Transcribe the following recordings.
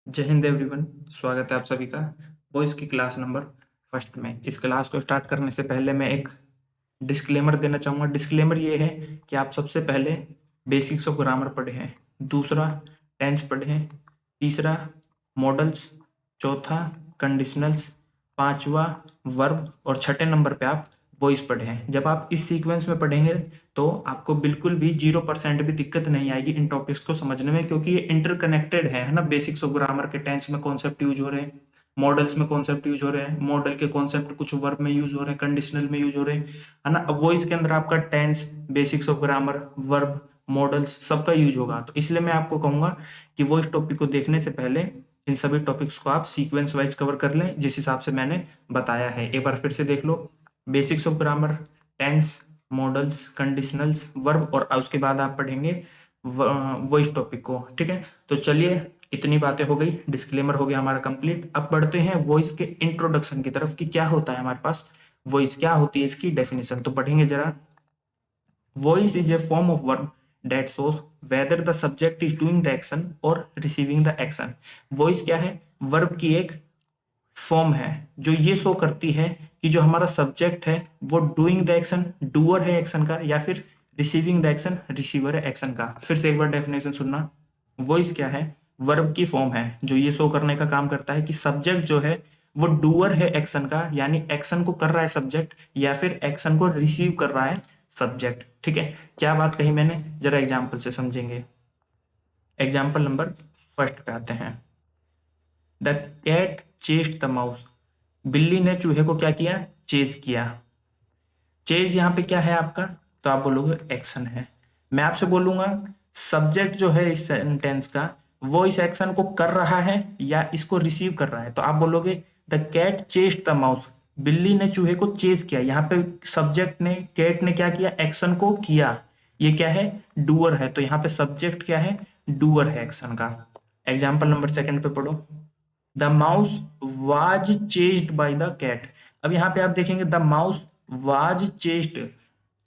जय हिंद एवरीवन। स्वागत है आप सभी का वॉइस की क्लास नंबर फर्स्ट में। इस क्लास को स्टार्ट करने से पहले मैं एक डिस्क्लेमर देना चाहूँगा। डिस्क्लेमर ये है कि आप सबसे पहले बेसिक्स ऑफ ग्रामर पढ़े हैं, दूसरा टेंस पढ़े हैं, तीसरा मॉडल्स, चौथा कंडीशनल्स, पांचवा वर्ब और छठे नंबर पे आप वॉइस पढ़े हैं। जब आप इस सीक्वेंस में पढ़ेंगे तो आपको बिल्कुल भी 0% भी दिक्कत नहीं आएगी इन टॉपिक्स को समझने में, क्योंकि ये इंटरकनेक्टेड है ना। बेसिक्स ऑफ ग्रामर के टेंस में कॉन्सेप्ट यूज हो रहे हैं, मॉडल्स में कॉन्सेप्ट यूज हो रहे हैं, मॉडल के कॉन्सेप्ट कुछ वर्ब में यूज हो रहे हैं, कंडीशनल में यूज हो रहे हैं, है ना। अब वॉइस के अंदर आपका tense, basics of grammar, verb, modals सबका यूज होगा। तो इसलिए मैं आपको कहूंगा कि वॉइस टॉपिक को देखने से पहले इन सभी टॉपिक्स को आप सीक्वेंस वाइज कवर कर लें, जिस हिसाब से मैंने बताया है। एक बार फिर से देख लो, basics of grammar, tense, modals, conditionals, verb और उसके बाद आप पढ़ेंगे वॉइस टॉपिक को। ठीक है, तो चलिए इतनी बातें हो गई, डिस्क्लेमर हो गया हमारा कंप्लीट। अब बढ़ते हैं वॉइस के इंट्रोडक्शन की तरफ कि क्या होता है हमारे पास वॉइस, क्या होती है इसकी डेफिनेशन। तो पढ़ेंगे जरा। Voice is a form of verb that shows whether the subject is doing the action or receiving the action। Voice क्या है? वर्ब की एक फॉर्म है जो ये शो करती है कि जो हमारा सब्जेक्ट है वो डूइंग द एक्शन, डूअर है एक्शन का, या फिर रिसीविंग द एक्शन, रिसीवर है एक्शन का। फिर से एक बार डेफिनेशन सुनना। वॉइस क्या है? वर्ब की फॉर्म है जो ये शो करने का काम करता है कि सब्जेक्ट जो है वो डूअर है एक्शन का, यानी एक्शन को कर रहा है सब्जेक्ट, या फिर एक्शन को रिसीव कर रहा है सब्जेक्ट। ठीक है, क्या बात कही मैंने, जरा एग्जाम्पल से समझेंगे। एग्जाम्पल नंबर फर्स्ट पे आते हैं। The cat chased the mouse. बिल्ली ने चूहे को क्या किया? चेज किया। चेज यहाँ पे क्या है आपका? तो आप बोलोगे एक्शन है। मैं आपसे बोलूंगा सब्जेक्ट जो है इस सेंटेंस का, वो इस एक्शन को कर रहा है या इसको रिसीव कर रहा है। तो आप बोलोगे the cat chased the mouse. बिल्ली ने चूहे को चेज किया। यहाँ पे सब्जेक्ट ने, कैट ने क्या किया? एक्शन को किया। ये क्या है? डूअर है। तो यहाँ पे सब्जेक्ट क्या है? डूअर है एक्शन का। एग्जाम्पल नंबर सेकंड पे पढ़ो। The mouse was chased by the cat. अब यहाँ पे आप देखेंगे द माउस वाज चेस्ड,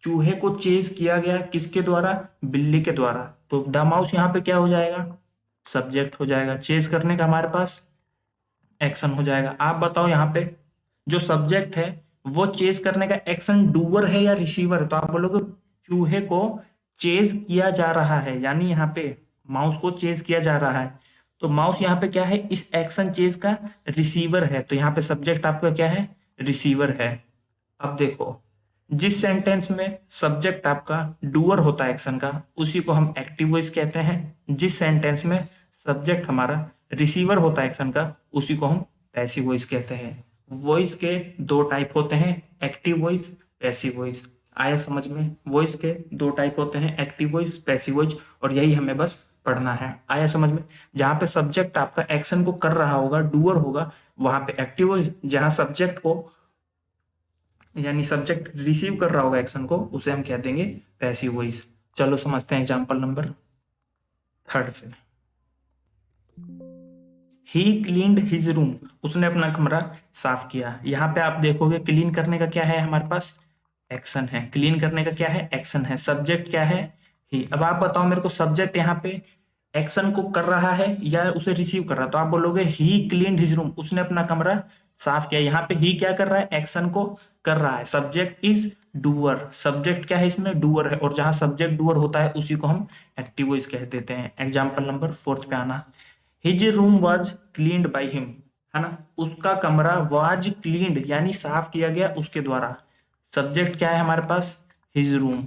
चूहे को चेज किया गया किसके द्वारा? बिल्ली के द्वारा। तो द माउस यहाँ पे क्या हो जाएगा? सब्जेक्ट हो जाएगा। चेज करने का हमारे पास एक्शन हो जाएगा। आप बताओ यहाँ पे जो सब्जेक्ट है वो चेज करने का एक्शन डूअर है या रिसीवर है? तो आप बोलोगे चूहे को चेज किया जा रहा है, यानी यहाँ पे माउस को चेज किया जा रहा है। तो माउस यहाँ पे क्या है? इस एक्शन चेज का रिसीवर है। तो यहाँ पे सब्जेक्ट आपका क्या है? रिसीवर है। अब देखो, जिस सेंटेंस में सब्जेक्ट आपका डूअर होता है एक्शन का, उसी को हम एक्टिव वॉइस कहते हैं। जिस सेंटेंस में सब्जेक्ट हमारा रिसीवर होता है एक्शन का, उसी को हम पैसिव वॉइस कहते हैं। वॉइस के दो टाइप होते हैं, एक्टिव वॉइस, पैसिव वॉइस। आया समझ में? वॉइस के दो टाइप होते हैं, एक्टिव वॉइस, पैसिव वॉइस, और यही हमें बस पढ़ना है। आया समझ में? जहां पे सब्जेक्ट आपका एक्शन को कर रहा होगा, डूअर होगा, वहां पे एक्टिव वॉइस। जहां सब्जेक्ट को, यानी सब्जेक्ट रिसीव कर रहा होगा एक्शन को, उसे हम कह देंगे पैसिव वॉइस। चलो समझते हैं एग्जांपल नंबर थर्ड से। ही क्लीन्ड हिज रूम। उसने अपना कमरा साफ किया। यहाँ पे आप देखोगे क्लीन करने का क्या है हमारे पास? एक्शन है। क्लीन करने का क्या है? एक्शन है। सब्जेक्ट क्या है? ही। अब आप बताओ मेरे को, सब्जेक्ट यहाँ पे एक्शन को कर रहा है या उसे रिसीव कर रहा है? तो आप बोलोगे ही क्लीन्ड हिज रूम, उसने अपना कमरा साफ किया। यहाँ पे ही क्या कर रहा है? एक्शन को कर रहा है। Subject is doer. सब्जेक्ट क्या है इसमें? डूअर है। और जहां सब्जेक्ट डूअर होता है उसी को हम एक्टिव वॉइस कह देते हैं। एग्जाम्पल नंबर फोर्थ पे आना। His room was cleaned by him, है ना। उसका कमरा वाज क्लीन्ड, यानी साफ किया गया उसके द्वारा। सब्जेक्ट क्या है हमारे पास? हिज रूम,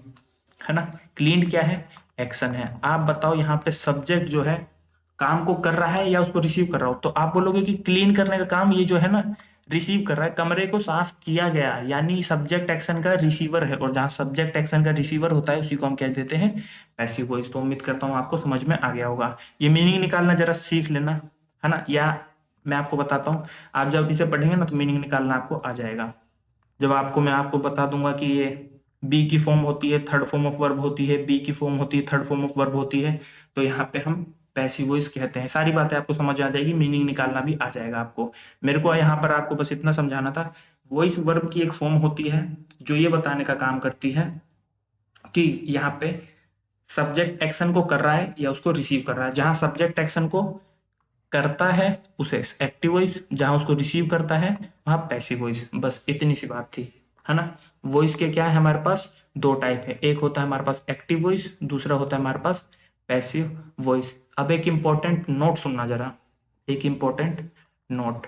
है ना। क्लीन्ड क्या है? एक्शन है। आप बताओ यहाँ पे सब्जेक्ट जो है काम को कर रहा है या उसको रिसीव कर रहा हो? तो आप बोलोगे कि क्लीन करने का काम ये जो है ना रिसीव कर रहा है। कमरे को साफ किया गया, यानी सब्जेक्ट एक्शन का रिसीवर है। और जहां सब्जेक्ट एक्शन का रिसीवर होता है उसी को हम कह देते हैं पैसिव वॉइस। तो उम्मीद करता हूँ आपको समझ में आ गया होगा। ये मीनिंग निकालना जरा सीख लेना, है ना। या मैं आपको बताता हूँ, आप जब इसे पढ़ेंगे ना तो मीनिंग निकालना आपको आ जाएगा। जब आपको मैं आपको बता दूंगा कि ये बी की फॉर्म होती है, थर्ड फॉर्म ऑफ वर्ब होती है, बी की फॉर्म होती है, थर्ड फॉर्म ऑफ वर्ब होती है, तो यहाँ पे हम पैसिव वॉइस कहते हैं। सारी बातें आपको समझ आ जाएगी, मीनिंग निकालना भी आ जाएगा आपको। मेरे को यहाँ पर आपको बस इतना समझाना था। वॉइस वर्ब की एक फॉर्म होती है जो ये बताने का काम करती है कि यहाँ पे सब्जेक्ट एक्शन को कर रहा है या उसको रिसीव कर रहा है। जहां सब्जेक्ट एक्शन को करता है उसे एक्टिव वॉइस, जहां उसको रिसीव करता है वहां पैसिव वॉइस। बस इतनी सी बात थी, है ना। वॉइस के क्या है हमारे पास दो टाइप है, एक होता है हमारे पास एक्टिव वॉइस, दूसरा होता है हमारे पास पैसिव वॉइस। अब एक इंपॉर्टेंट नोट सुनना जरा, एक important note.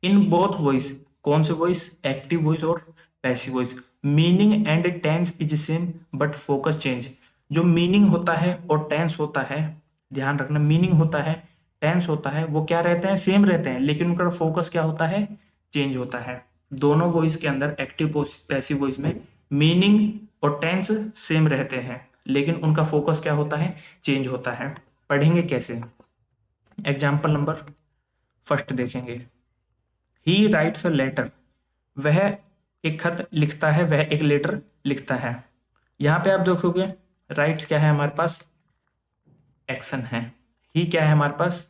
In both voice, कौन से वॉइस, एक्टिव वॉइस और passive voice, meaning and tense is same but focus change. जो मीनिंग होता है और टेंस होता है, ध्यान रखना, मीनिंग होता है, टेंस होता है, वो क्या रहते हैं, सेम रहते हैं, लेकिन उनका फोकस क्या होता है, चेंज होता है। दोनों वॉइस के अंदर, एक्टिव पैसिव वॉइस में मीनिंग और टेंस सेम रहते हैं, लेकिन उनका फोकस क्या होता है, चेंज होता है। पढ़ेंगे कैसे, एग्जाम्पल नंबर फर्स्ट देखेंगे। ही राइट्स अ लेटर, वह एक खत लिखता है, वह एक लेटर लिखता है। यहां पे आप देखोगे राइट्स क्या है हमारे पास, एक्शन है। ही क्या है हमारे पास,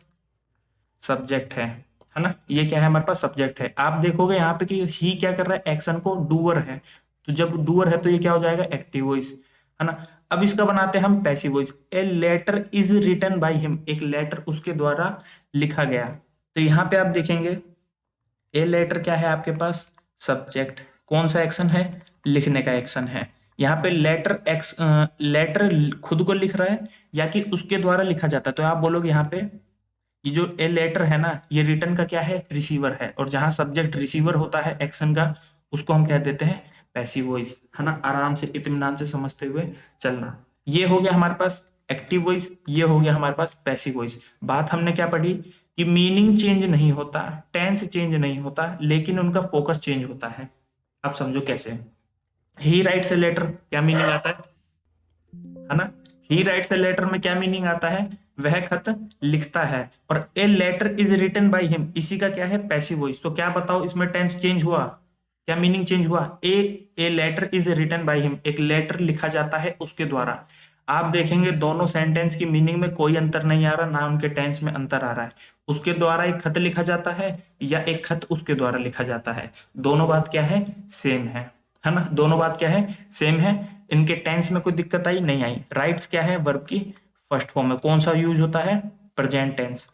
सब्जेक्ट है ना। ये क्या है हमारे पास, सब्जेक्ट है। आप देखोगे यहाँ पे कि ही क्या कर रहा है, एक्शन को, डूअर है। तो जब डूअर है तो ये क्या हो जाएगा, एक्टिव वॉइस, है ना। अब इसका बनाते हैं हम passive voice. A letter is written by him, एक लेटर उसके द्वारा लिखा गया। तो यहाँ पे आप देखेंगे ए लेटर क्या है आपके पास, सब्जेक्ट, कौन सा एक्शन है, लिखने का एक्शन है। यहाँ पे लेटर खुद को लिख रहा है या कि उसके द्वारा लिखा जाता है। तो आप बोलोगे यहाँ पे ये जो ए लेटर है ना, ये रिटर्न का क्या है, रिसीवर है, और जहां सब्जेक्ट रिसीवर होता है एक्शन का, उसको हम कह देते हैं पैसिव वॉइस, है ना। आराम से इत्मीनान से समझते हुए चलना। ये हो गया हमारे पास एक्टिव वॉइस, ये हो गया हमारे पास पैसिव वॉइस। बात हमने क्या पढ़ी कि मीनिंग चेंज नहीं होता, टेंस चेंज नहीं होता, लेकिन उनका फोकस चेंज होता है। अब समझो कैसे। ही राइट्स ए लेटर, क्या मीनिंग आता है ना। ही राइट्स ए लेटर में क्या मीनिंग आता है, वह खत लिखता है। और a letter is written by him, इसी का क्या है, पैसिव वॉइस। तो क्या बताओ इसमें टेंस चेंज हुआ, क्या मीनिंग चेंज हुआ, a letter is written by him, एक लेटर लिखा जाता है उसके द्वारा। आप देखेंगे दोनों सेंटेंस की मीनिंग में कोई अंतर नहीं आ रहा, ना उनके टेंस में अंतर आ रहा है। उसके द्वारा एक खत लिखा जाता है या एक खत उसके द्वारा लिखा जाता है, दोनों बात क्या है, सेम है ना। दोनों बात क्या है, सेम है। इनके टेंस में कोई दिक्कत आई नहीं आई। राइट्स क्या है, वर्ब की फर्स्ट फॉर्म में कौन सा यूज होता है, प्रेजेंट टेंस।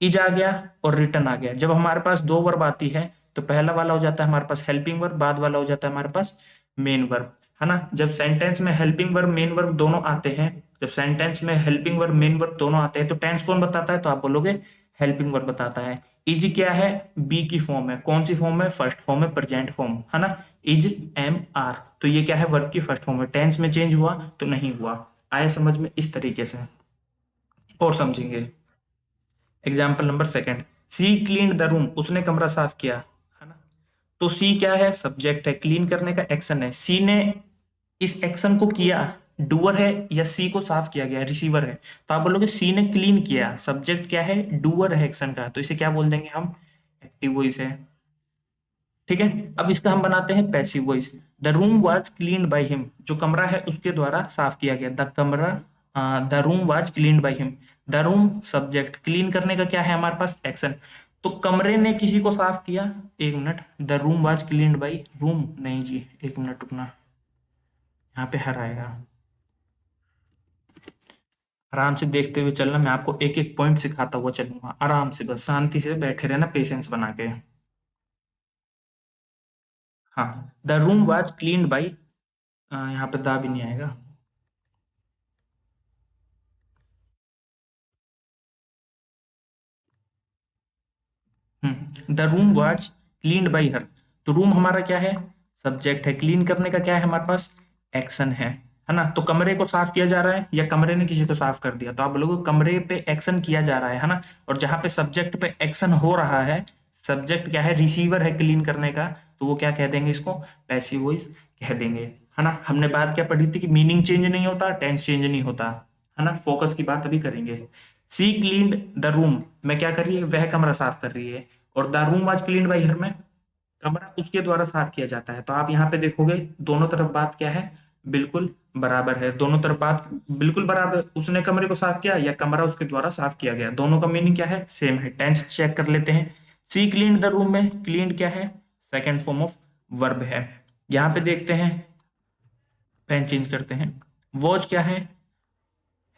इज आ गया और रिटर्न आ गया। जब हमारे पास दो वर्ब आती है तो पहला वाला हो जाता है हमारे पास हेल्पिंग वर्ब, बाद वाला हो जाता है हमारे पास मेन वर्ब, है ना। जब सेंटेंस में हेल्पिंग वर्ब मेन वर्ब दोनों आते हैं, जब सेंटेंस में हेल्पिंग वर्ब मेन वर्ब दोनों आते हैं तो टेंस कौन बताता है, तो आप बोलोगे हेल्पिंग वर्ब बताता है। इज क्या है, बी की फॉर्म है, कौन सी फॉर्म है, फर्स्ट फॉर्म है, प्रेजेंट फॉर्म, है ना। इज एम आर, तो ये क्या है, वर्ब की फर्स्ट फॉर्म है। टेंस में चेंज हुआ तो नहीं हुआ। आया समझ में, इस तरीके से और समझेंगे। Example number second, she clean the room, उसने कमरा साफ किया, है ना। तो सी क्या है, सब्जेक्ट है, क्लीन करने का एक्शन है। सी ने इस एक्शन को किया, डूअर है, या सी को साफ किया गया, रिसीवर है। तो आप बोलोगे सी ने क्लीन किया, सब्जेक्ट क्या है, डूअर है एक्शन का, तो इसे क्या बोल देंगे हम, एक्टिव वॉइस है। ठीक है। अब इसका हम बनाते हैं passive voice. The room was cleaned by him, जो कमरा है उसके द्वारा साफ किया गया। The room was cleaned by him. The room subject, clean करने का क्या है हमारे पास, एक्शन। तो कमरे ने किसी को साफ किया, एक minute, the room was cleaned by room, नहीं जी, एक मिनट रुकना, यहाँ पे हर आएगा। आराम से देखते हुए चलना, मैं आपको एक एक पॉइंट सिखाता हुआ चलूंगा, आराम से, बस शांति से बैठे रहना, पेशेंस बना के। हाँ, the room was cleaned by, यहाँ पे दा भी नहीं आएगा। The room was cleaned by her. तो रूम हमारा क्या है, सब्जेक्ट है, क्लीन करने का क्या है हमारे पास, एक्शन है ना। तो कमरे को साफ किया जा रहा है या कमरे ने किसी को साफ कर दिया, तो आप लोगों कमरे पे एक्शन किया जा रहा है ना। और जहां पे सब्जेक्ट पे एक्शन हो रहा है, सब्जेक्ट क्या है, रिसीवर है क्लीन करने का, तो वो क्या कह देंगे, इसको पैसिव वॉइस कह देंगे, है ना। हमने बात क्या पढ़ी थी कि मीनिंग चेंज नहीं होता, टेंस चेंज नहीं होता, है ना। फोकस की बात अभी करेंगे। सी क्लीन्ड द रूम में क्या कर रही है, वह कमरा साफ कर रही है। और the room was cleaned bye हर में कमरा उसके द्वारा साफ किया जाता है। तो आप यहाँ पे देखोगे दोनों तरफ बात क्या है, बिल्कुल बराबर है। दोनों तरफ बात बिल्कुल बराबर, उसने कमरे को साफ किया या कमरा उसके द्वारा साफ किया गया, दोनों का मीनिंग क्या है, सेम है। टेंस चेक कर लेते हैं। सी क्लीन्ड द रूम में क्लीन्ड क्या है, सेकेंड फॉर्म ऑफ वर्ब है। यहाँ पे देखते हैं, पेन चेंज करते हैं। वॉच क्या है,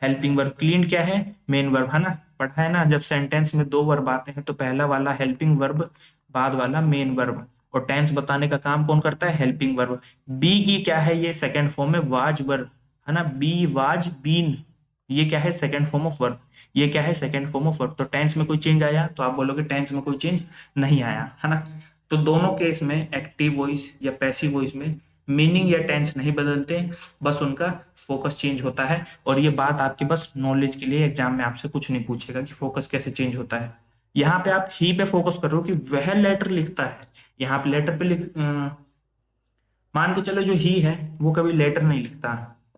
हेल्पिंग वर्ब, क्लीन क्या है, मेन वर्ब, है ना। पढ़ा है ना, जब सेंटेंस में दो वर्ब आते हैं तो पहला वाला हेल्पिंग वर्ब, बाद वाला मेन वर्ब, और टेंस बताने का काम कौन करता है? Helping verb. बी की क्या है? ये सेकंड फॉर्म है वाज वर्ब, है ना, बी वाज बीन, ये क्या है? Second form of verb. ये क्या है? Second form of verb. तो टेंस में कोई चेंज आया? तो आप बोलोगे टेंस में कोई चेंज नहीं आया, है ना। तो दोनों केस में एक्टिव वॉइस या पैसिव वॉइस में मीनिंग या टेंस नहीं बदलते, बस उनका फोकस चेंज होता है। और ये बात आपकी बस नॉलेज के लिए, एग्जाम में आपसे कुछ नहीं पूछेगा कि फोकस कैसे चेंज होता है। यहाँ पे आप ही पे फोकस कर रहे हो कि वह लेटर लिखता है, यहाँ पे लेटर पे मान के चलो जो ही है वो कभी लेटर नहीं लिखता,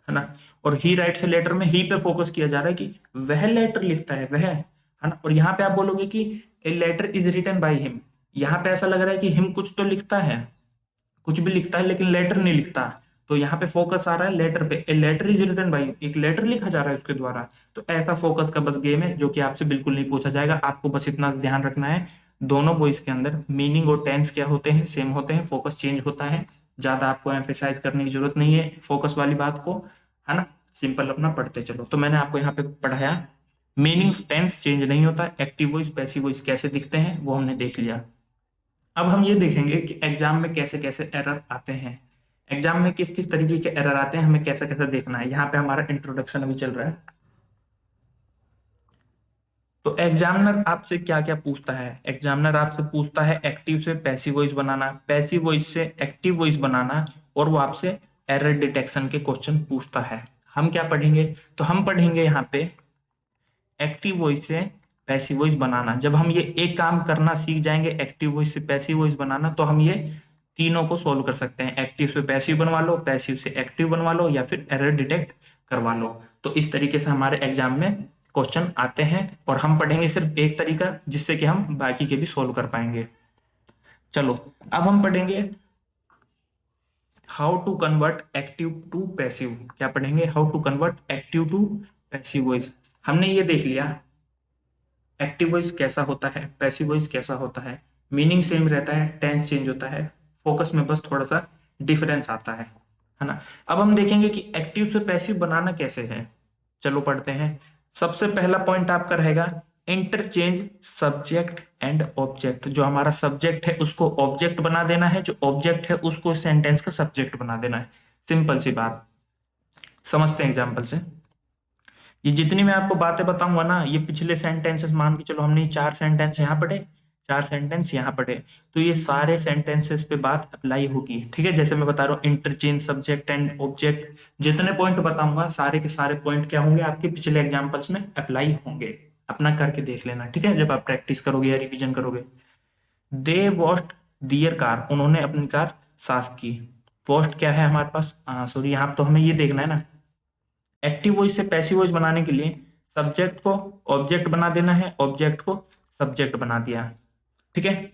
है ना, और ही राइट से लेटर में ही पे फोकस किया जा रहा है कि वह लेटर लिखता है, वह, है ना। और यहाँ पे आप बोलोगे कि a letter is written by him, यहाँ पे ऐसा लग रहा है कि हिम कुछ तो लिखता है, कुछ भी लिखता है लेकिन लेटर नहीं लिखता, तो यहाँ पे फोकस आ रहा है लेटर पे, a letter is written by, एक लेटर लिखा जा रहा है उसके द्वारा। तो ऐसा फोकस का बस गेम है जो कि आपसे बिल्कुल नहीं पूछा जाएगा। आपको बस इतना ध्यान रखना है, दोनों वॉइस के अंदर मीनिंग और टेंस क्या होते हैं? सेम होते हैं, फोकस चेंज होता है। ज्यादा आपको एम्फेसाइज करने की जरूरत नहीं है फोकस वाली बात को, है ना। सिंपल अपना पढ़ते चलो। तो मैंने आपको यहाँ पे पढ़ाया, मीनिंग टेंस चेंज नहीं होता, एक्टिव वॉइस पैसिव वॉइस कैसे दिखते हैं वो हमने देख लिया। अब हम ये देखेंगे कि एग्जाम में कैसे कैसे एरर आते हैं, एग्जाम में किस किस तरीके के एरर आते हैं, हमें कैसा कैसा देखना है। यहाँ पे हमारा इंट्रोडक्शन अभी चल रहा है। तो एग्जामिनर आपसे क्या क्या पूछता है? एग्जामिनर आपसे पूछता है एक्टिव से पैसिव वॉइस बनाना, पैसिव वॉइस से एक्टिव वॉइस बनाना, और वो आपसे एरर डिटेक्शन के क्वेश्चन पूछता है। हम क्या पढ़ेंगे? तो हम पढ़ेंगे यहाँ पे एक्टिव वॉइस से पैसिव वॉइस बनाना। जब हम ये एक काम करना सीख जाएंगे, एक्टिव वॉइस से पैसिव वॉइस बनाना, तो हम ये तीनों को सोल्व कर सकते हैं। एक्टिव से पैसिव बनवा लो, पैसिव से एक्टिव बनवा लो, या फिर एरर डिटेक्ट करवा लो। तो इस तरीके से हमारे एग्जाम में क्वेश्चन आते हैं, और हम पढ़ेंगे सिर्फ एक तरीका जिससे कि हम बाकी के भी सोल्व कर पाएंगे। चलो अब हम पढ़ेंगे how to convert active to passive. क्या पढ़ेंगे? How to convert active to passive voice. हमने ये देख लिया एक्टिव वॉइस कैसा होता है, पैसिव वॉइस कैसा होता है, मीनिंग सेम रहता है, टेंस चेंज होता है, फोकस में बस थोड़ा सा डिफरेंस आता है ना। अब हम देखेंगे कि एक्टिव से पैसिव बनाना कैसे है। चलो पढ़ते हैं। सबसे पहला पॉइंट आपका रहेगा इंटरचेंज सब्जेक्ट एंड ऑब्जेक्ट। जो हमारा सब्जेक्ट है उसको ऑब्जेक्ट बना देना है, जो ऑब्जेक्ट है उसको सेंटेंस का सब्जेक्ट बना देना है। सिंपल सी बात, समझते हैं एग्जाम्पल से। ये जितनी मैं आपको बातें बताऊंगा ना, ये पिछले सेंटेंसेस मान के चलो, हमने ये 4 सेंटेंस यहाँ पढ़े, 4 सेंटेंस यहाँ पढ़े, तो ये सारे सेंटेंसेस पे बात अप्लाई होगी, ठीक है। जैसे मैं बता रहा हूँ इंटरचेंज सब्जेक्ट एंड ऑब्जेक्ट, जितने पॉइंट बताऊंगा सारे के सारे पॉइंट क्या होंगे? आपके पिछले एग्जाम्पल्स में अप्लाई होंगे। अपना करके देख लेना, ठीक है, जब आप प्रैक्टिस करोगे या रिविजन करोगे। दे वॉश्ड दियर कार, उन्होंने अपनी कार साफ की। वॉश्ड क्या है हमारे पास? सॉरी, यहाँ तो हमें ये देखना है ना, एक्टिव वॉइस से पैसिव वॉइस बनाने के लिए सब्जेक्ट को ऑब्जेक्ट बना देना है, ऑब्जेक्ट को सब्जेक्ट बना दिया, ठीक है।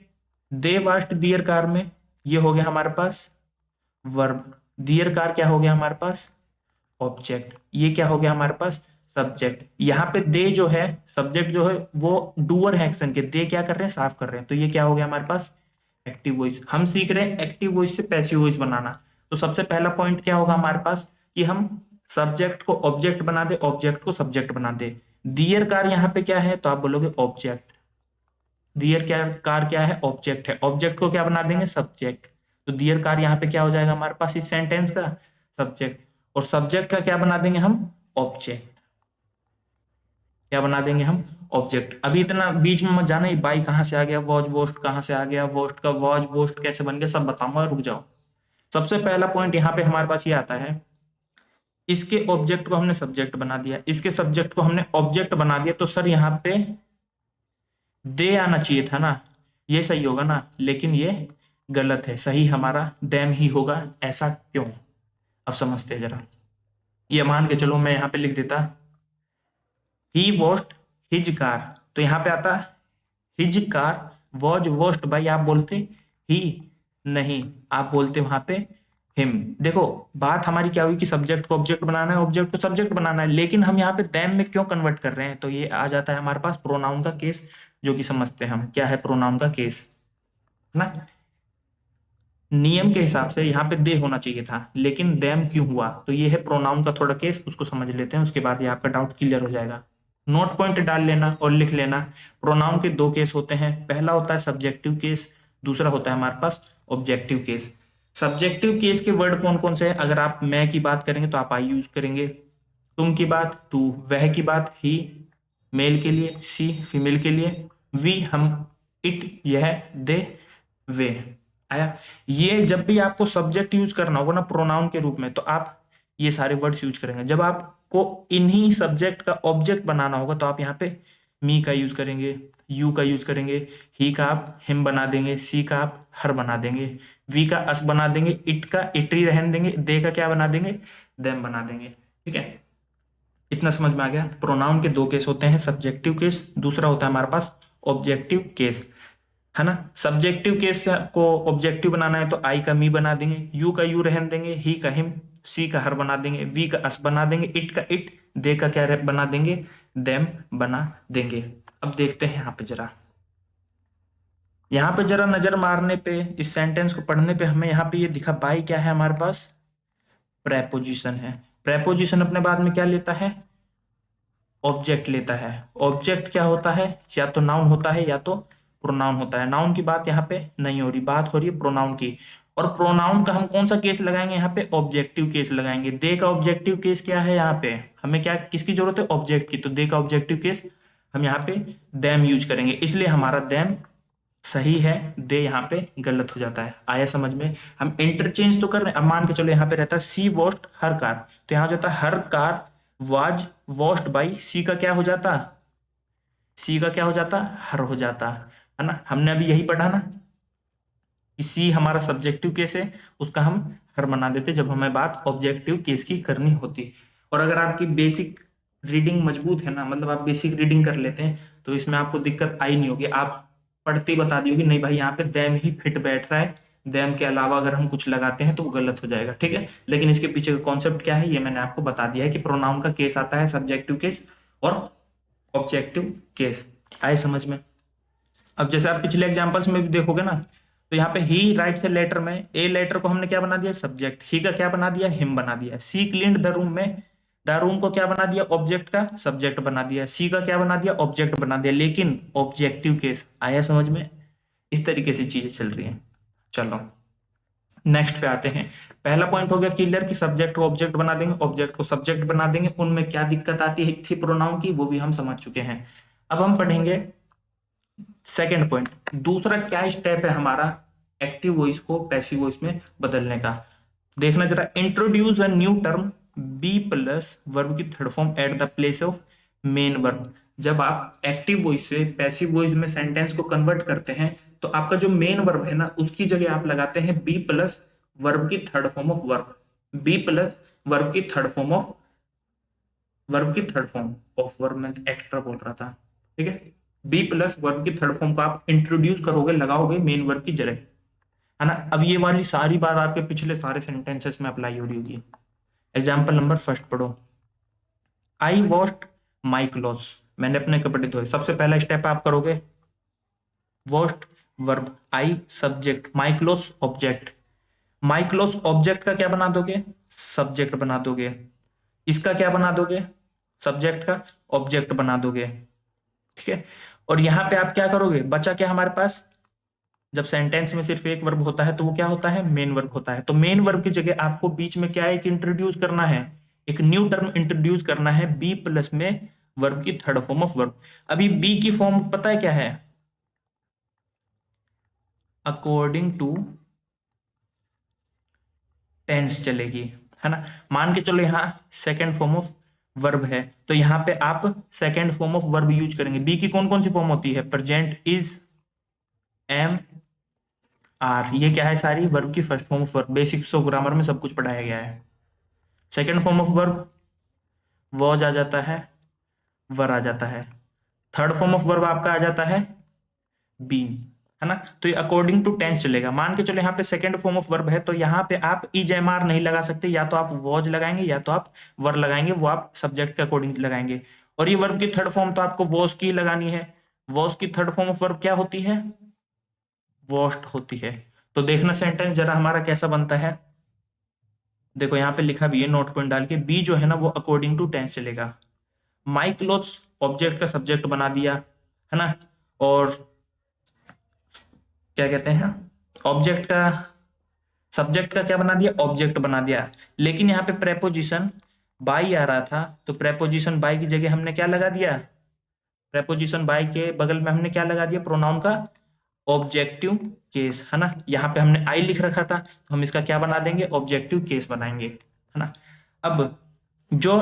दे वाश्ड दियर कार में ये हो गया हमारे पास वर्ब, दियर कार क्या हो गया हमारे पास? ऑब्जेक्ट। ये क्या हो गया हमारे पास? सब्जेक्ट। यहाँ पे दे जो है सब्जेक्ट जो है वो डूअर है एक्शन के, दे क्या कर रहे हैं? साफ कर रहे हैं, तो ये क्या हो गया हमारे पास? Active voice. हम सीख रहे हैं एक्टिव वॉइस से पैसिव वॉइस बनाना। तो सबसे पहला पॉइंट क्या होगा हमारे पास कि हम सब्जेक्ट को ऑब्जेक्ट बना दे, ऑब्जेक्ट को सब्जेक्ट बना दे। दियर कार यहाँ पे क्या है? तो आप बोलोगे ऑब्जेक्ट। दियर क्या कार क्या है? ऑब्जेक्ट है। ऑब्जेक्ट को क्या बना देंगे? सब्जेक्ट। तो दियर कार यहाँ पे क्या हो जाएगा हमारे पास इस सेंटेंस का? सब्जेक्ट। और सब्जेक्ट का क्या बना देंगे हम? ऑब्जेक्ट। क्या बना देंगे हम? ऑब्जेक्ट। अभी इतना बीच में मत जाना, ये बाई कहाँ से आ गया, वॉज वोस्ट कहाँ से आ गया, वोस्ट का वॉज वोस्ट कैसे बन गया, सब बताऊंगा, रुक जाओ। सबसे पहला पॉइंट यहाँ पे हमारे पास ये आता है, इसके ऑब्जेक्ट को हमने सब्जेक्ट बना दिया, इसके सब्जेक्ट को हमने ऑब्जेक्ट बना दिया, तो सर यहाँ पे दे आना चाहिए था ना, ये सही होगा ना, लेकिन ये गलत है, सही हमारा देम ही होगा। ऐसा क्यों? अब समझते हैं जरा। ये मान के चलो मैं यहाँ पे लिख देता ही वॉश्ड हिज कार, तो यहाँ पे आता his car was washed by, आप बोलते ही नहीं, आप बोलते वहां पे हिम। देखो बात हमारी क्या हुई कि सब्जेक्ट को ऑब्जेक्ट बनाना है, ऑब्जेक्ट को सब्जेक्ट बनाना है, लेकिन हम यहाँ पे देम में क्यों कन्वर्ट कर रहे हैं? तो ये आ जाता है हमारे पास प्रोनाउन का केस, जो कि समझते हैं हम क्या है प्रोनाउन का केस, है ना। नियम के हिसाब से यहाँ पे दे होना चाहिए था, लेकिन देम क्यों हुआ? तो ये है प्रोनाउन का थोड़ा केस, उसको समझ लेते हैं, उसके बाद ये आपका डाउट क्लियर हो जाएगा। नोट पॉइंट डाल लेना और लिख लेना। प्रोनाउन के दो केस होते हैं, पहला होता है सब्जेक्टिव केस, दूसरा होता है हमारे पास ऑब्जेक्टिव केस। सब्जेक्टिव केस के वर्ड कौन कौन से हैं? अगर आप मैं की बात करेंगे तो आप आई यूज करेंगे, तुम की बात तू, वह की बात ही मेल के लिए, सी फीमेल के लिए, वी हम, इट यह, दे वे। आया? ये जब भी आपको सब्जेक्ट यूज करना होगा ना प्रोनाउन के रूप में, तो आप ये सारे वर्ड्स यूज करेंगे। जब आपको इन्हीं सब्जेक्ट का ऑब्जेक्ट बनाना होगा तो आप यहाँ पे मी का यूज करेंगे, यू का यूज करेंगे, ही का आप हिम बना देंगे, सी का आप हर बना देंगे, वी का अस बना देंगे, इट का इटरी रहन देंगे, दे का क्या बना देंगे? देम बना देंगे। ठीक है, इतना समझ में आ गया? प्रोनाउन के दो केस होते हैं, सब्जेक्टिव केस, दूसरा होता है हमारे पास ऑब्जेक्टिव केस, है ना। सब्जेक्टिव केस को ऑब्जेक्टिव बनाना है तो आई का मी बना देंगे, यू का यू रहन देंगे, ही का हिम, सी का हर बना देंगे, वी का अस बना देंगे, इट का इट, दे का क्या बना देंगे? देम बना देंगे। अब देखते हैं यहाँ पे जरा नजर मारने पे, इस सेंटेंस को पढ़ने पे हमें यहाँ पे ये दिखा, बाई क्या है हमारे पास? प्रेपोजिशन है। प्रेपोजिशन अपने बाद में क्या लेता है? ऑब्जेक्ट लेता है। ऑब्जेक्ट क्या होता है? या तो नाउन होता है या तो प्रोनाउन होता है। नाउन की बात यहाँ पे नहीं हो रही, बात हो रही है प्रोनाउन की। और प्रोनाउन का हम कौन सा केस लगाएंगे? यहाँ पे ऑब्जेक्टिव केस लगाएंगे। दे का ऑब्जेक्टिव केस क्या है? यहाँ पे हमें क्या किसकी जरूरत है? ऑब्जेक्ट की। तो दे का ऑब्जेक्टिव केस हम यहाँ पे देम यूज करेंगे, इसलिए हमारा देम सही है, दे यहाँ पे गलत हो जाता है। आया समझ में? हम इंटरचेंज तो कर रहे हैं। अब मान के चलो यहाँ पे रहता है सी वॉश्ड हर कार, तो यहाँ हो जाता है हर कार वाज वॉश्ड बाई सी का क्या हो जाता? सी का क्या हो जाता? हर हो जाता, है ना। हमने अभी यही पढ़ा ना कि सी हमारा सब्जेक्टिव केस है, उसका हम हर बना देते जब हमें बात ऑब्जेक्टिव केस की करनी होती। और अगर आपकी बेसिक रीडिंग मजबूत है ना, मतलब आप बेसिक रीडिंग कर लेते हैं, तो इसमें आपको दिक्कत आई नहीं होगी। आप पढ़ते ही बता दी होगी, नहीं भाई यहाँ पे देम ही फिट बैठ रहा है, देम के अलावा अगर हम कुछ लगाते हैं तो वो गलत हो जाएगा। ठीक है, लेकिन इसके पीछे का कॉन्सेप्ट क्या है ये मैंने आपको बता दिया है कि प्रोनाउन का केस आता है सब्जेक्टिव केस और ऑब्जेक्टिव केस। आए समझ में? अब जैसे आप पिछले एग्जांपल्स में भी देखोगे ना, तो यहाँ पे ही राइट्स ए लेटर में ए लेटर को हमने क्या बना दिया? सब्जेक्ट। ही का क्या बना दिया? हिम बना दिया। सी क्लीन्ड द रूम में द रूम को क्या बना दिया? ऑब्जेक्ट का सब्जेक्ट बना दिया। सी का क्या बना दिया? ऑब्जेक्ट बना दिया, लेकिन ऑब्जेक्टिव केस। आया समझ में? इस तरीके से चीजें चल रही हैं। चलो नेक्स्ट पे आते हैं। पहला पॉइंट हो गया क्लियर कि सब्जेक्ट को ऑब्जेक्ट बना देंगे, ऑब्जेक्ट को सब्जेक्ट बना देंगे। उनमें क्या दिक्कत आती है थी प्रोनाउन की, वो भी हम समझ चुके हैं। अब हम पढ़ेंगे सेकंड पॉइंट। दूसरा क्या स्टेप है हमारा एक्टिव वॉइस को पैसिव वॉइस में बदलने का? देखना जरा। Introduce a new term B plus verb की third form at the place of main verb. जब आप एक्टिव वॉइस से पैसिव वॉइस में सेंटेंस को कन्वर्ट करते हैं तो आपका जो मेन वर्ब है ना, उसकी जगह आप लगाते हैं बी प्लस वर्ब की third form of verb. Be plus verb की थर्ड फॉर्म ऑफ वर्ब की थर्ड फॉर्म ऑफ वर्ब में एक्स्ट्रा बोल रहा था। ठीक है, बी प्लस वर्ब की थर्ड फॉर्म को आप इंट्रोड्यूस करोगे, लगाओगे मेन वर्ब की जगह, है ना। अब ये वाली सारी बात आपके पिछले सारे सेंटेंसेस में अप्लाई हो रही होगी। एग्जाम्पल नंबर फर्स्ट पढ़ो। आई वॉश्ड माई क्लोथ्स, मैंने अपने कपड़े धोए। सबसे पहला स्टेप आप करोगे washed verb, I subject, my clothes object. My clothes object का क्या बना दोगे? सब्जेक्ट बना दोगे। इसका क्या बना दोगे? सब्जेक्ट का ऑब्जेक्ट बना दोगे। ठीक है, और यहां पे आप क्या करोगे? बचा क्या हमारे पास? जब सेंटेंस में सिर्फ एक वर्ब होता है तो वो क्या होता है? मेन वर्ब होता है। तो मेन वर्ब की जगह आपको बीच में क्या एक इंट्रोड्यूस करना है, एक न्यू टर्म इंट्रोड्यूस करना है बी प्लस में वर्ब की थर्ड फॉर्म ऑफ वर्ब। अभी बी की फॉर्म पता है क्या है? अकॉर्डिंग टू टेंस चलेगी, है ना। मान के चलो यहाँ सेकेंड फॉर्म ऑफ वर्ब है, तो यहाँ पे आप second form of verb use करेंगे। बी की कौन कौन सी फॉर्म होती है? Present, is, am, are. ये क्या है? सारी वर्ब की first form of verb. Basics of grammar में सब कुछ पढ़ाया गया है। Second form of verb was आ जाता है, वर आ जाता है। थर्ड फॉर्म ऑफ वर्ब आपका आ जाता है बीन, है ना। तो ये अकॉर्डिंग टू टेंस चलेगा। मान के चलो यहाँ पे सेकंड फॉर्म ऑफ वर्ब है, तो यहाँ पे आप इज एम आर नहीं लगा सकते, या तो आप वॉज लगाएंगे या तो आप वर लगाएंगे, वो आप सब्जेक्ट के अकॉर्डिंग लगाएंगे। और ये वर्ब की थर्ड फॉर्म तो आपको वॉज की लगानी है। वॉज की थर्ड फॉर्म ऑफ वर्ब क्या होती है? वॉश्ड होती है। तो देखना सेंटेंस जरा हमारा कैसा बनता है। देखो यहाँ पे लिखा भी है नोट पॉइंट डाल के, बी जो है ना वो अकॉर्डिंग टू टेंस चलेगा। माई क्लोथ्स ऑब्जेक्ट का सब्जेक्ट बना दिया, है ना, और क्या कहते हैं, ऑब्जेक्ट का सब्जेक्ट का क्या बना दिया, ऑब्जेक्ट बना दिया। लेकिन यहाँ पे प्रेपोजिशन बाई आ रहा था, तो प्रेपोजिशन बाई की जगह हमने क्या लगा दिया, प्रेपोजिशन बाई के बगल में हमने क्या लगा दिया, प्रोनाउन का ऑब्जेक्टिव केस, है ना। यहाँ पे हमने आई लिख रखा था, तो हम इसका क्या बना देंगे, ऑब्जेक्टिव केस बनाएंगे, है ना। अब जो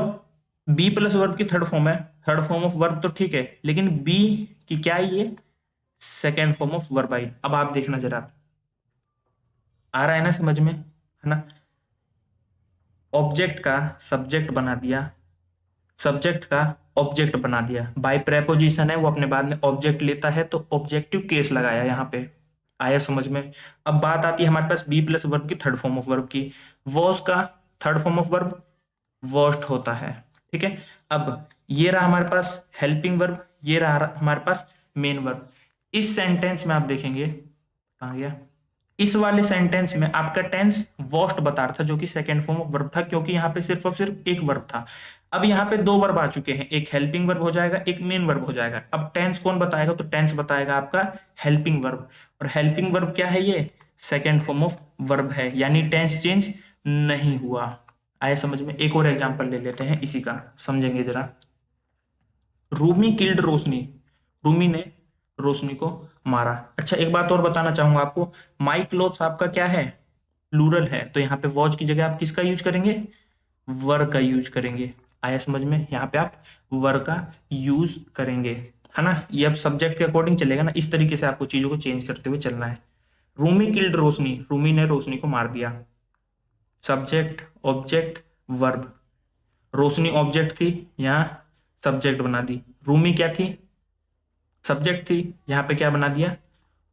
बी प्लस वर्ब की थर्ड फॉर्म है, थर्ड फॉर्म ऑफ वर्ब तो ठीक है, लेकिन बी की क्या आई है, second form of verb I. अब आप देखना जरा, आ रहा है ना समझ में, है ना। ऑब्जेक्ट का सब्जेक्ट बना दिया, सब्जेक्ट का ऑब्जेक्ट बना दिया, बाय प्रेपोजिशन है वो अपने बाद में ऑब्जेक्ट लेता है, तो ऑब्जेक्टिव केस लगाया यहाँ पे, आया समझ में। अब बात आती है हमारे पास बी प्लस वर्ब की थर्ड फॉर्म ऑफ वर्ब की, वॉस का third form of verb worst होता है, ठीक है। अब ये रहा हमारे पास हेल्पिंग वर्ब, ये रहा हमारे पास मेन वर्ब। इस सेंटेंस में आप देखेंगे, कहाँ गया, इस वाले सेंटेंस में आपका टेंस वॉस्ट बता रहा था, जो कि सेकंड फॉर्म ऑफ वर्ब था, क्योंकि यहाँ पे सिर्फ और सिर्फ एक वर्ब था। अब यहाँ पे दो वर्ब आ चुके हैं, एक हेल्पिंग वर्ब हो जाएगा, एक मेन वर्ब हो जाएगा। अब टेंस कौन बताएगा, तो टेंस बताएगा आपका हेल्पिंग वर्ब, और हेल्पिंग वर्ब क्या है, ये सेकेंड फॉर्म ऑफ वर्ब है, यानी टेंस चेंज नहीं हुआ। आए समझ में। एक और एग्जाम्पल ले लेते हैं इसी का, समझेंगे जरा। रूमी किल्ड रोशनी, रूमी ने रोशनी को मारा। अच्छा एक बात और बताना चाहूंगा आपको, माई क्लोथ्स आपका क्या है, प्लूरल है, तो यहाँ पे वॉच की जगह आप किसका यूज करेंगे, वर का यूज करेंगे। आया समझ में, यहाँ पे आप वर का यूज करेंगे, है ना। ये अब सब्जेक्ट के अकॉर्डिंग चलेगा ना, इस तरीके से आपको चीजों को चेंज करते हुए चलना है। रूमी किल्ड रोशनी, रूमी ने रोशनी को मार दिया, सब्जेक्ट ऑब्जेक्ट वर्ब, रोशनी ऑब्जेक्ट थी, यहाँ सब्जेक्ट बना दी, रूमी क्या थी, सब्जेक्ट थी, यहाँ पे क्या बना दिया,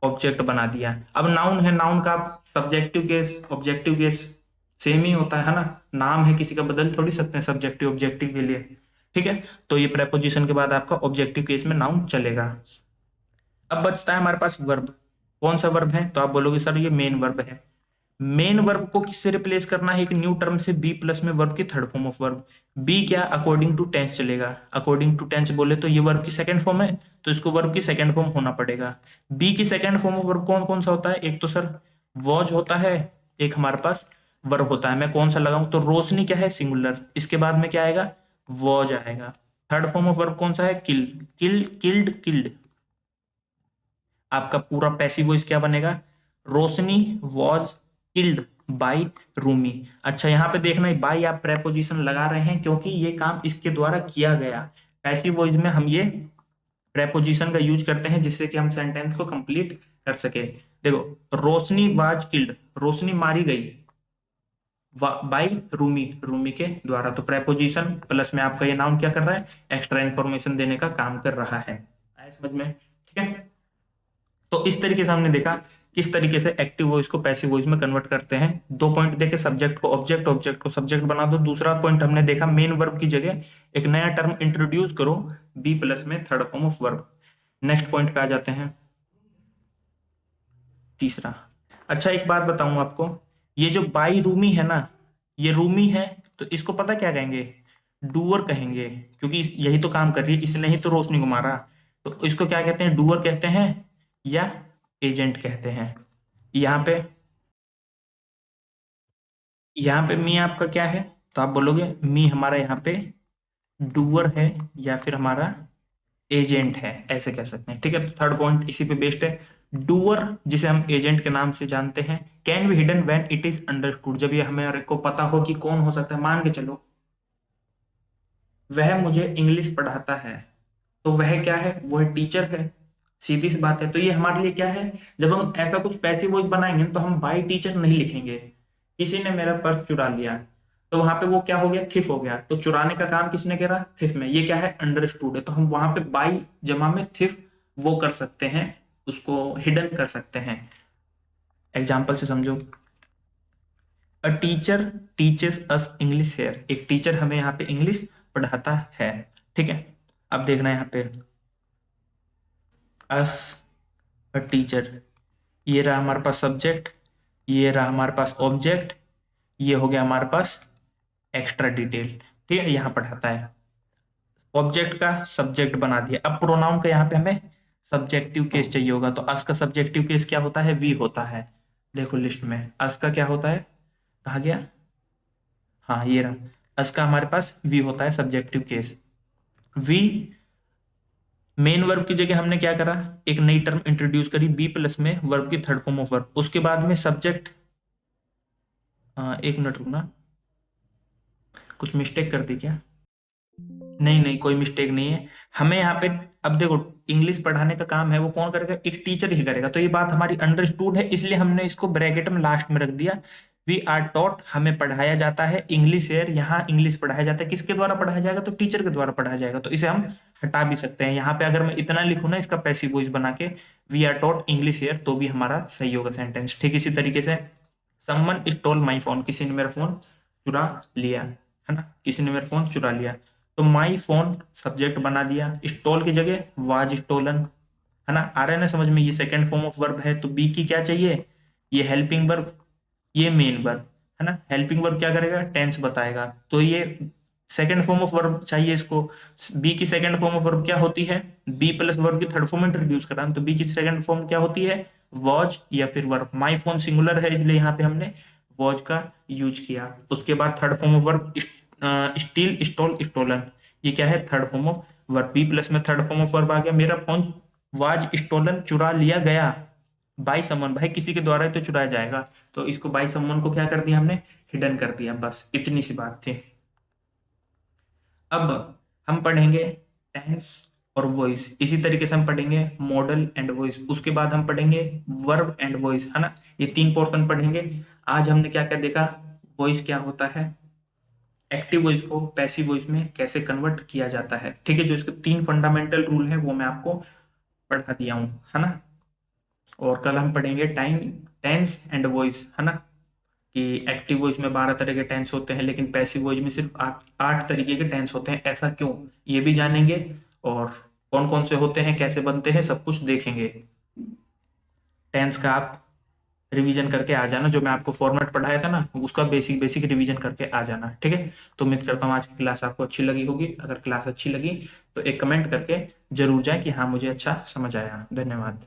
ऑब्जेक्ट बना दिया। अब नाउन है, नाउन का subjective case objective case same ही होता है ना, नाम है किसी का बदल थोड़ी सकते हैं सब्जेक्टिव ऑब्जेक्टिव के लिए, ठीक है। तो ये प्रेपोजिशन के बाद आपका ऑब्जेक्टिव केस में नाउन चलेगा। अब बचता है हमारे पास वर्ब, कौन सा वर्ब है, तो आप बोलोगे सर ये मेन वर्ब है। मेन वर्ब को किससे रिप्लेस करना है, एक न्यू टर्म से, बी प्लस में वर्ब की third form of verb. Be क्या, अकॉर्डिंग टू टेंस चलेगा, अकॉर्डिंग टू टेंस बोले तो ये वर्ब की सेकंड फॉर्म है, तो इसको वर्ब की सेकंड फॉर्म होना पड़ेगा। बी की सेकंड फॉर्म ऑफ वर्ब कौन कौन सा होता है, एक तो सर वॉज होता है, एक हमारे पास वर्ब होता है। मैं कौन सा लगाऊं, तो रोशनी क्या है, सिंगुलर, इसके बाद में क्या आएगा, वॉज आएगा। थर्ड फॉर्म ऑफ वर्ब कौन सा है, किल, किल किल्ड किल्ड। आपका पूरा पैसिव वॉइस क्या बनेगा, रोशनी वॉज किल्ड बाय रूमी। अच्छा यहाँ पे देखना है, बाय आप प्रेपोजिशन लगा रहे हैं क्योंकि ये काम इसके द्वारा किया गया। पैसिव वॉइस में हम ये प्रेपोजिशन का यूज करते हैं जिससे कि हम सेंटेंस को कंप्लीट कर सके। देखो रोशनी वाज किल्ड, रोशनी मारी गई बाय रूमी, रूमी के द्वारा, तो प्रेपोजिशन प्लस में आपका ये नाउन क्या कर रहा है, एक्स्ट्रा इंफॉर्मेशन देने का काम कर रहा है। आया समझ में, ठीक है। तो इस तरीके से हमने देखा किस तरीके से एक्टिव वॉइस को पैसिव वॉइस में कन्वर्ट करते हैं। दो पॉइंट देखे, सब्जेक्ट को ऑब्जेक्ट, ऑब्जेक्ट को सब्जेक्ट बना दो। दूसरा पॉइंट हमने देखा मेन वर्ब की जगह एक नया टर्म इंट्रोड्यूस करो बी प्लस में third form of verb. Next point पे आ जाते हैं, तीसरा। अच्छा एक बात बताऊं आपको, ये जो बाई रूमी है ना, ये रूमी है, तो इसको पता क्या कहेंगे, डूअर कहेंगे, क्योंकि यही तो काम कर रही है, इसने ही तो रोशनी को मारा, तो इसको क्या कहते हैं, डूअर कहते हैं या एजेंट कहते हैं। यहाँ पे, यहाँ पे मी आपका क्या है, तो आप बोलोगे मी हमारा यहाँ पे डूअर है या फिर हमारा एजेंट है, ऐसे कह सकते हैं, ठीक है। तो थर्ड पॉइंट इसी पे बेस्ड है। डूअर जिसे हम एजेंट के नाम से जानते हैं, can be hidden when it is understood, जब ये हमें को पता हो कि कौन हो सकता है। मान के चलो वह मुझे इंग्लिश पढ़ाता है, तो वह क्या है, वो है टीचर है, सीधी सी बात है। तो ये हमारे लिए क्या है, जब हम ऐसा कुछ पैसिव वॉइस बनाएंगे तो हम बाई टीचर नहीं लिखेंगे, किसी ने मेरा पर्स चुरा लिया, तो वहां पे वो क्या हो गया, थिफ हो गया, तो चुराने का काम किसने करा, थिफ में, ये क्या है, अंडरस्टूड है, तो हम वहां पे बाई जमा में थिफ वो कर सकते हैं, उसको हिडन कर सकते हैं। एग्जाम्पल से समझो, a teacher teaches us English here, एक टीचर हमें यहाँ पे इंग्लिश पढ़ाता है, ठीक है। अब देखना यहाँ पे अस अ टीचर, ये रहा हमारे पास सब्जेक्ट, ये रहा हमारे पास ऑब्जेक्ट, ये हो गया हमारे पास एक्स्ट्रा डिटेल, ठीक है, यहाँ पढ़ाता है। ऑब्जेक्ट का सब्जेक्ट बना दिया। अब प्रोनाउन का यहाँ पे हमें सब्जेक्टिव केस चाहिए होगा, तो अस का सब्जेक्टिव केस क्या होता है? वी होता है। देखो लिस्ट में अस का क्या होता है, कहा गया, हाँ ये रहा, अस का हमारे पास वी होता है subjective case. We main verb की जगह हमने क्या करा, एक नई टर्म इंट्रोड्यूस करी, बी प्लस में वर्ब की थर्ड फॉर्म ऑफ वर्ब, उसके बाद में सब्जेक्ट, एक मिनट रुकना, कुछ मिस्टेक कर दी क्या? नहीं नहीं, कोई मिस्टेक नहीं है। हमें यहाँ पे, अब देखो इंग्लिश पढ़ाने का काम है वो कौन करेगा? एक टीचर ही करेगा, तो ये बात हमारी अंडरस्टूड है, इसलिए हमने इसको ब्रैकेट में लास्ट में रख दिया। वी आर टॉट, हमें पढ़ाया जाता है इंग्लिश हेयर, यहाँ इंग्लिश पढ़ाया जाता है, किसके द्वारा पढ़ाया जाएगा? तो टीचर के द्वारा पढ़ाया जाएगा, तो इसे हम हटा भी सकते हैं। यहाँ पे अगर मैं इतना लिखूं ना इसका पैसिव वॉइस बना के, we are taught English here, तो भी हमारा सही होगा सेंटेंस। ठीक इसी तरीके से समवन स्टोल माई फोन, किसी ने मेरा फोन चुरा लिया, है ना, किसी ने मेरा फोन चुरा लिया, तो माई फोन सब्जेक्ट बना दिया, स्टोल की जगह वाज स्टोलन, है ना, आ रहा है ना समझ में? ये सेकंड फॉर्म ऑफ वर्ब है, तो बी की क्या चाहिए? ये हेल्पिंग वर्ब, ये मेन वर्ब, है ना। हेल्पिंग वर्ब क्या करेगा? टेंस बताएगा, तो ये सेकंड फॉर्म ऑफ वर्ब चाहिए इसको। बी की सेकंड फॉर्म ऑफ वर्ब क्या होती है? बी प्लस वर्ब की थर्ड फॉर्म इंट्रोड्यूस करा, तो बी की सेकंड फॉर्म क्या होती है? वॉज या फिर वर्ब। माई फोन सिंगुलर है इसलिए यहाँ पे हमने वॉज का यूज किया। उसके बाद third form of verb steal, stole, stolen, ये क्या है? Third form of verb. Be plus में थर्ड फॉर्म ऑफ वर्ब आ गया, मेरा फोन वाज स्टोलन, चुरा लिया गया, बाई समवन, भाई किसी के द्वारा ही तो चुराया जाएगा, तो इसको बाई समवन को क्या कर दिया हमने? हिडन कर दिया, बस इतनी सी बात थी। अब हम पढ़ेंगे टेंस और वॉइस, इसी तरीके से हम पढ़ेंगे मॉडल एंड वॉइस, उसके बाद हम पढ़ेंगे वर्ब एंड वॉइस, है ना। ये तीन पोर्शन पढ़ेंगे। आज हमने क्या क्या देखा? वॉइस क्या होता है, एक्टिव वॉइस को पैसिव वॉइस में कैसे कन्वर्ट किया जाता है, ठीक है। जो इसके तीन फंडामेंटल रूल है वो मैं आपको पढ़ा दिया हूं, है ना। और कल हम पढ़ेंगे टाइम, टेंस एंड वॉइस, है ना, कि एक्टिव वॉइस में 12 तरह के टेंस होते हैं, लेकिन पैसिव वॉइस में सिर्फ 8 तरीके के टेंस होते हैं, ऐसा क्यों, ये भी जानेंगे। और कौन कौन से होते हैं, कैसे बनते हैं, सब कुछ देखेंगे। टेंस का आप रिवीजन करके आ जाना, जो मैं आपको फॉर्मेट पढ़ाया था ना उसका बेसिक बेसिक रिवीजन करके आ जाना, ठीक है। तो उम्मीद करता हूँ आज की क्लास आपको अच्छी लगी होगी। अगर क्लास अच्छी लगी तो एक कमेंट करके जरूर जाए कि हाँ मुझे अच्छा समझ आया। धन्यवाद।